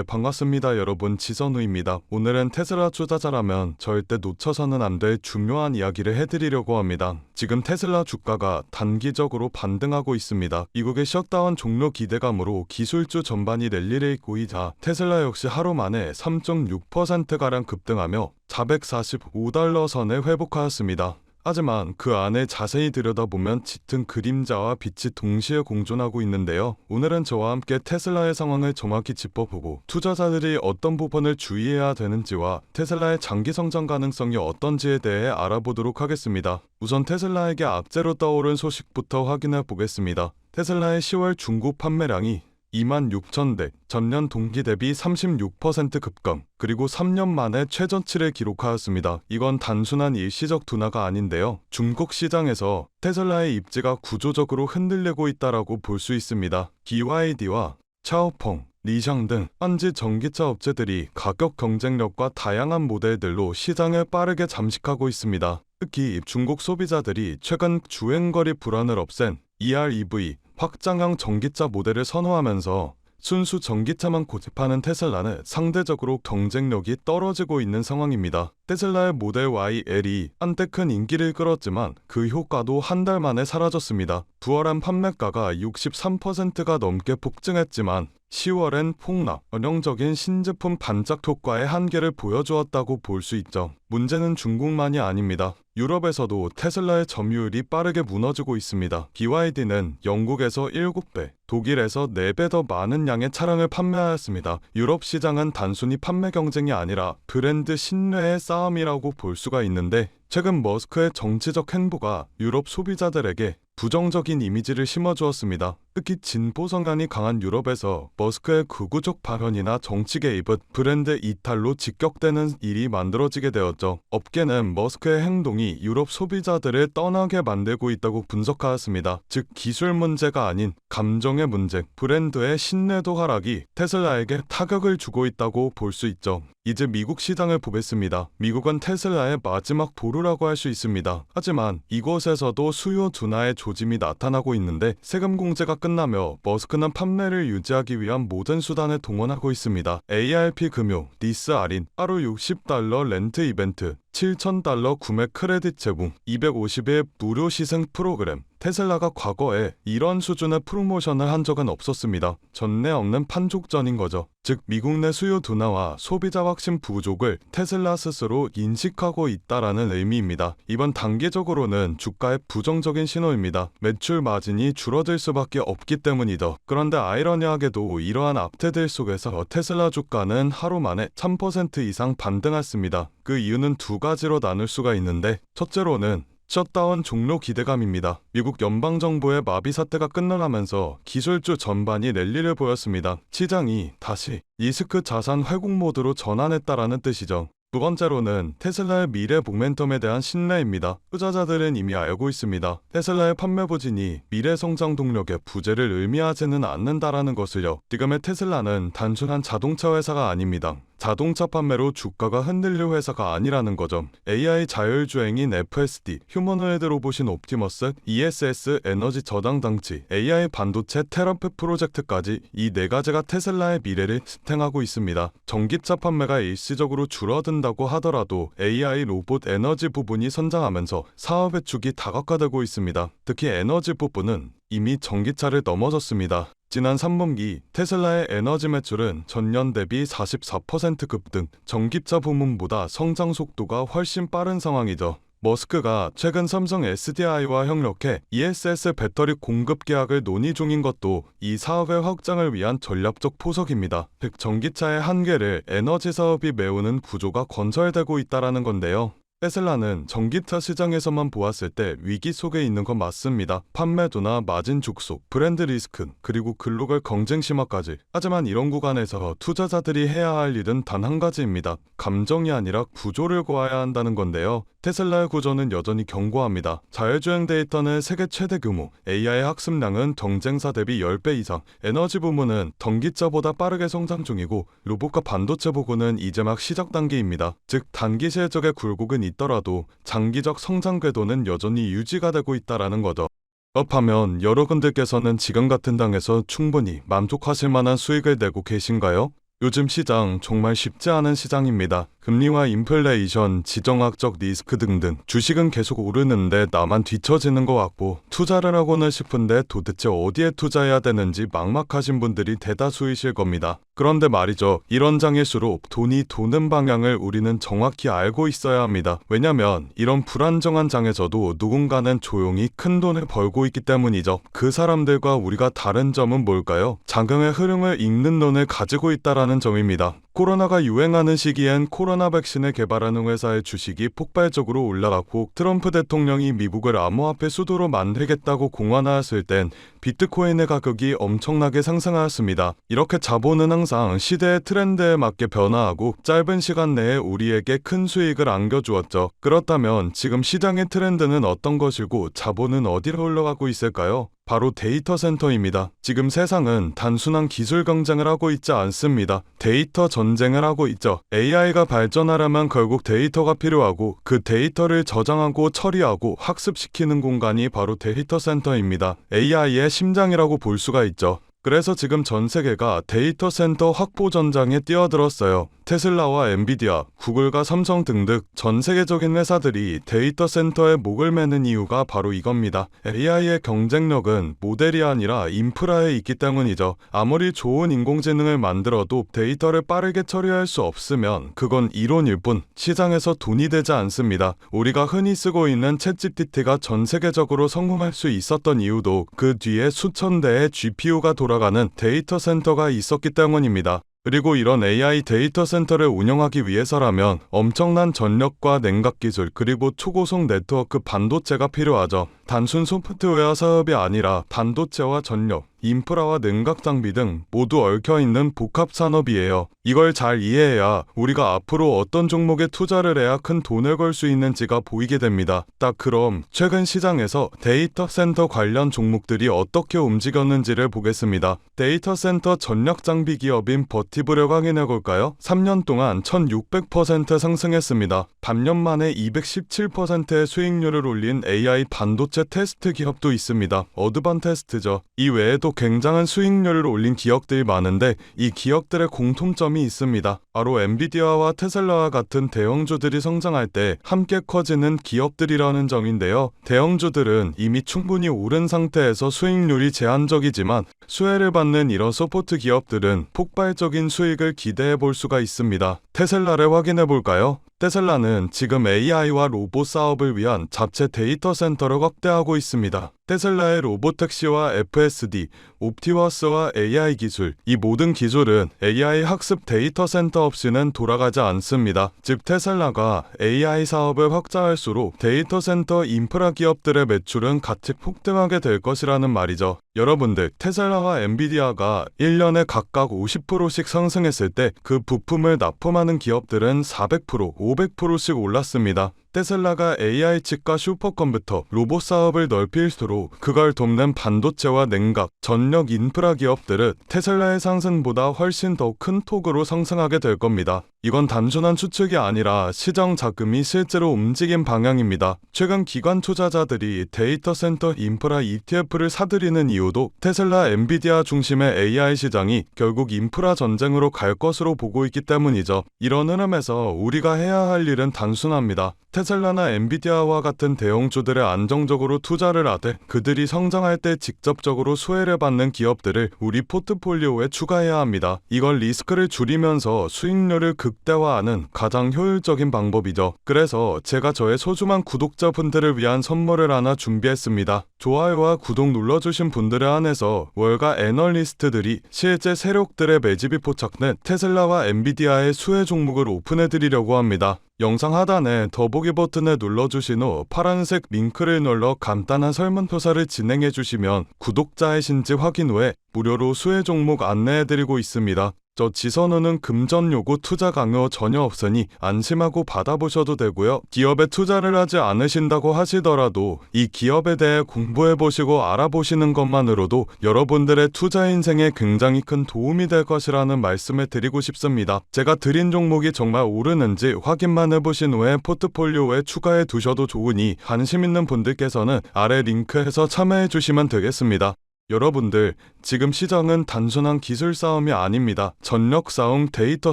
네, 반갑습니다. 여러분, 지선우입니다. 오늘은 테슬라 투자자라면 절대 놓쳐서는 안 될 중요한 이야기를 해드리려고 합니다. 지금 테슬라 주가가 단기적으로 반등하고 있습니다. 미국의 셧다운 종료 기대감으로 기술주 전반이 랠리를 보이자 테슬라 역시 하루 만에 3.6%가량 급등하며 445달러 선에 회복하였습니다. 하지만 그 안에 자세히 들여다보면 짙은 그림자와 빛이 동시에 공존하고 있는데요. 오늘은 저와 함께 테슬라의 상황을 정확히 짚어보고 투자자들이 어떤 부분을 주의해야 되는지와 테슬라의 장기 성장 가능성이 어떤지에 대해 알아보도록 하겠습니다. 우선 테슬라에게 악재로 떠오른 소식부터 확인해 보겠습니다. 테슬라의 10월 중고 판매량이 26,000대, 전년 동기 대비 36% 급감, 그리고 3년 만에 최저치를 기록하였습니다. 이건 단순한 일시적 둔화가 아닌데요. 중국 시장에서 테슬라의 입지가 구조적으로 흔들리고 있다라고 볼 수 있습니다. BYD와 차오펑, 리샹 등 현지 전기차 업체들이 가격 경쟁력과 다양한 모델들로 시장을 빠르게 잠식하고 있습니다. 특히 중국 소비자들이 최근 주행거리 불안을 없앤 EREV, 확장형 전기차 모델을 선호하면서 순수 전기차만 고집하는 테슬라는 상대적으로 경쟁력이 떨어지고 있는 상황입니다. 테슬라의 모델 Y, L이 한때 큰 인기를 끌었지만 그 효과도 한 달 만에 사라졌습니다. 9월엔 판매가가 63%가 넘게 폭증했지만 10월엔 폭락, 전형적인 신제품 반짝 효과의 한계를 보여주었다고 볼 수 있죠. 문제는 중국만이 아닙니다. 유럽에서도 테슬라의 점유율이 빠르게 무너지고 있습니다. BYD는 영국에서 7배, 독일에서 4배 더 많은 양의 차량을 판매하였습니다. 유럽 시장은 단순히 판매 경쟁이 아니라 브랜드 신뢰의 싸움이라고 볼 수가 있는데, 최근 머스크의 정치적 행보가 유럽 소비자들에게 부정적인 이미지를 심어주었습니다. 특히 진보 성향이 강한 유럽에서 머스크의 극우적 발언이나 정치 개입은 브랜드 이탈로 직격되는 일이 만들어지게 되었죠. 업계는 머스크의 행동이 유럽 소비자들을 떠나게 만들고 있다고 분석하였습니다. 즉 기술 문제가 아닌 감정의 문제, 브랜드의 신뢰도 하락이 테슬라에게 타격을 주고 있다고 볼 수 있죠. 이제 미국 시장을 보겠습니다. 미국은 테슬라의 마지막 보루라고 할 수 있습니다. 하지만 이곳에서도 수요 둔화의 조짐이 나타나고 있는데, 세금 공제가 끝나며 머스크는 판매를 유지하기 위한 모든 수단을 동원하고 있습니다. ARP 금융, 리스 할인, 하루 $60 렌트 이벤트, $7,000 구매 크레딧 제공, 250일 무료 시승 프로그램. 테슬라가 과거에 이런 수준의 프로모션을 한 적은 없었습니다. 전례 없는 판촉전인 거죠. 즉 미국 내 수요 둔화와 소비자 확신 부족을 테슬라 스스로 인식하고 있다라는 의미입니다. 이번 단기적으로는 주가의 부정적인 신호입니다. 매출 마진이 줄어들 수밖에 없기 때문이죠. 그런데 아이러니하게도 이러한 악재들 속에서 테슬라 주가는 하루 만에 1000% 이상 반등했습니다. 그 이유는 두 가지로 나눌 수가 있는데, 첫째로는 셧다운 종료 기대감입니다. 미국 연방정부의 마비 사태가 끝나가면서 기술주 전반이 랠리를 보였습니다. 시장이 다시 리스크 자산 회복 모드로 전환했다라는 뜻이죠. 두 번째로는 테슬라의 미래 모멘텀에 대한 신뢰입니다. 투자자들은 이미 알고 있습니다. 테슬라의 판매 부진이 미래 성장 동력의 부재를 의미하지는 않는다라는 것을요. 지금의 테슬라는 단순한 자동차 회사가 아닙니다. 자동차 판매로 주가가 흔들릴 회사가 아니라는 거죠. AI 자율주행인 FSD, 휴머노이드 로봇인 옵티머스, ESS 에너지 저장 장치, AI 반도체 테라페 프로젝트까지 이 네 가지가 테슬라의 미래를 지탱하고 있습니다. 전기차 판매가 일시적으로 줄어든다고 하더라도 AI 로봇 에너지 부분이 성장하면서 사업의 축이 다각화되고 있습니다. 특히 에너지 부분은 이미 전기차를 넘어섰습니다. 지난 3분기 테슬라의 에너지 매출은 전년 대비 44% 급등, 전기차 부문보다 성장 속도가 훨씬 빠른 상황이죠. 머스크가 최근 삼성 SDI와 협력해 ESS 배터리 공급 계약을 논의 중인 것도 이 사업의 확장을 위한 전략적 포석입니다. 즉 전기차의 한계를 에너지 사업이 메우는 구조가 건설되고 있다는 건데요. 테슬라는 전기차 시장에서만 보았을 때 위기 속에 있는 건 맞습니다. 판매도나 마진 축소, 브랜드 리스크, 그리고 글로벌 경쟁 심화까지. 하지만 이런 구간에서 투자자들이 해야 할 일은 단 한 가지입니다. 감정이 아니라 구조를 고아야 한다는 건데요. 테슬라의 구조는 여전히 견고합니다. 자율주행 데이터는 세계 최대 규모, AI 학습량은 경쟁사 대비 10배 이상, 에너지 부문은 전기차보다 빠르게 성장 중이고, 로봇과 반도체 부분은 이제 막 시작 단계입니다. 즉 단기 실적의 굴곡은 있더라도 장기적 성장 궤도는 여전히 유지가 되고 있다라는 거죠. 그렇다면 여러분들께서는 지금 같은 당에서 충분히 만족하실 만한 수익을 내고 계신가요? 요즘 시장 정말 쉽지 않은 시장입니다. 금리와 인플레이션, 지정학적 리스크 등등 주식은 계속 오르는데 나만 뒤처지는 것 같고 투자를 하고는 싶은데 도대체 어디에 투자해야 되는지 막막하신 분들이 대다수이실 겁니다. 그런데 말이죠. 이런 장일수록 돈이 도는 방향을 우리는 정확히 알고 있어야 합니다. 왜냐면 이런 불안정한 장에서도 누군가는 조용히 큰 돈을 벌고 있기 때문이죠. 그 사람들과 우리가 다른 점은 뭘까요? 장경의 흐름을 읽는 눈을 가지고 있다라는 점입니다. 코로나가 유행하는 시기엔 코로나 백신을 개발하는 회사의 주식이 폭발적으로 올라갔고 트럼프 대통령이 미국을 암호화폐 수도로 만들겠다고 공언하였을 땐 비트코인의 가격이 엄청나게 상승하였습니다. 이렇게 자본은 항상 시대의 트렌드에 맞게 변화하고 짧은 시간 내에 우리에게 큰 수익을 안겨주었죠. 그렇다면 지금 시장의 트렌드는 어떤 것이고 자본은 어디로 흘러가고 있을까요? 바로 데이터 센터입니다. 지금 세상은 단순한 기술 경쟁을 하고 있지 않습니다. 데이터 전쟁을 하고 있죠. AI가 발전하려면 결국 데이터가 필요하고 그 데이터를 저장하고 처리하고 학습시키는 공간이 바로 데이터 센터입니다. AI의 심장이라고 볼 수가 있죠. 그래서 지금 전 세계가 데이터 센터 확보 전장에 뛰어들었어요. 테슬라와 엔비디아, 구글과 삼성 등등 전 세계적인 회사들이 데이터 센터에 목을 매는 이유가 바로 이겁니다. AI의 경쟁력은 모델이 아니라 인프라에 있기 때문이죠. 아무리 좋은 인공지능을 만들어도 데이터를 빠르게 처리할 수 없으면 그건 이론일 뿐 시장에서 돈이 되지 않습니다. 우리가 흔히 쓰고 있는 챗GPT가 전 세계적으로 성공할 수 있었던 이유도 그 뒤에 수천 대의 GPU가 돌아가는 데이터 센터가 있었기 때문입니다. 그리고 이런 AI 데이터 센터를 운영하기 위해서라면 엄청난 전력과 냉각 기술 그리고 초고속 네트워크 반도체가 필요하죠. 단순 소프트웨어 사업이 아니라 반도체와 전력, 인프라와 냉각 장비 등 모두 얽혀있는 복합 산업이에요. 이걸 잘 이해해야 우리가 앞으로 어떤 종목에 투자를 해야 큰 돈을 벌 수 있는지가 보이게 됩니다. 딱 그럼 최근 시장에서 데이터 센터 관련 종목들이 어떻게 움직였는지를 보겠습니다. 데이터 센터 전력 장비 기업인 버티브를 확인해 볼까요? 3년 동안 1600% 상승했습니다. 반년 만에 217%의 수익률을 올린 AI 반도체 테스트 기업도 있습니다. 어드반테스트죠. 이 외에도 굉장한 수익률을 올린 기업들이 많은데 이 기업들의 공통점이 있습니다. 바로 엔비디아와 테슬라와 같은 대형주들이 성장할 때 함께 커지는 기업들이라는 점인데요. 대형주들은 이미 충분히 오른 상태에서 수익률이 제한적이지만 수혜를 받는 이런 서포트 기업들은 폭발적인 수익을 기대해 볼 수가 있습니다. 테슬라를 확인해 볼까요? 테슬라는 지금 AI와 로봇 사업을 위한 자체 데이터 센터를 확대하고 있습니다. 테슬라의 로보택시와 FSD, 옵티머스와 AI 기술, 이 모든 기술은 AI 학습 데이터 센터 없이는 돌아가지 않습니다. 즉 테슬라가 AI 사업을 확장할수록 데이터 센터 인프라 기업들의 매출은 같이 폭등하게 될 것이라는 말이죠. 여러분들, 테슬라와 엔비디아가 1년에 각각 50%씩 상승했을 때 그 부품을 납품하는 기업들은 400%, 500%씩 올랐습니다. 테슬라가 AI 칩과 슈퍼컴퓨터, 로봇 사업을 넓힐수록 그걸 돕는 반도체와 냉각, 전력 인프라 기업들은 테슬라의 상승보다 훨씬 더 큰 폭으로 상승하게 될 겁니다. 이건 단순한 추측이 아니라 시장 자금이 실제로 움직인 방향입니다. 최근 기관 투자자들이 데이터 센터 인프라 ETF를 사들이는 이유도 테슬라, 엔비디아 중심의 AI 시장이 결국 인프라 전쟁으로 갈 것으로 보고 있기 때문이죠. 이런 흐름에서 우리가 해야 할 일은 단순합니다. 테슬라나 엔비디아와 같은 대형주들에 안정적으로 투자를 하되 그들이 성장할 때 직접적으로 수혜를 받는 기업들을 우리 포트폴리오에 추가해야 합니다. 이걸 리스크를 줄이면서 수익률을 극대화하는 가장 효율적인 방법이죠. 그래서 제가 저의 소중한 구독자분들을 위한 선물을 하나 준비했습니다. 좋아요와 구독 눌러주신 분들에 한해서 월가 애널리스트들이 실제 세력들의 매집이 포착된 테슬라와 엔비디아의 수혜 종목을 오픈해드리려고 합니다. 영상 하단에 더보기 버튼을 눌러주신 후 파란색 링크를 눌러 간단한 설문조사를 진행해주시면 구독자이신지 확인 후에 무료로 수혜 종목 안내해드리고 있습니다. 저 지선우는 금전 요구 투자 강요 전혀 없으니 안심하고 받아보셔도 되고요. 기업에 투자를 하지 않으신다고 하시더라도 이 기업에 대해 공부해보시고 알아보시는 것만으로도 여러분들의 투자 인생에 굉장히 큰 도움이 될 것이라는 말씀을 드리고 싶습니다. 제가 드린 종목이 정말 오르는지 확인만 해보신 후에 포트폴리오에 추가해 두셔도 좋으니 관심 있는 분들께서는 아래 링크에서 참여해 주시면 되겠습니다. 여러분들, 지금 시장은 단순한 기술 싸움이 아닙니다. 전력 싸움, 데이터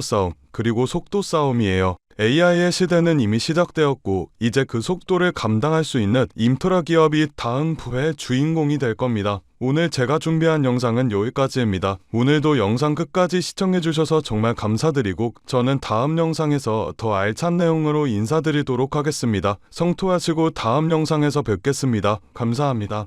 싸움, 그리고 속도 싸움이에요. AI의 시대는 이미 시작되었고 이제 그 속도를 감당할 수 있는 인프라 기업이 다음 부의 주인공이 될 겁니다. 오늘 제가 준비한 영상은 여기까지입니다. 오늘도 영상 끝까지 시청해주셔서 정말 감사드리고 저는 다음 영상에서 더 알찬 내용으로 인사드리도록 하겠습니다. 성토하시고 다음 영상에서 뵙겠습니다. 감사합니다.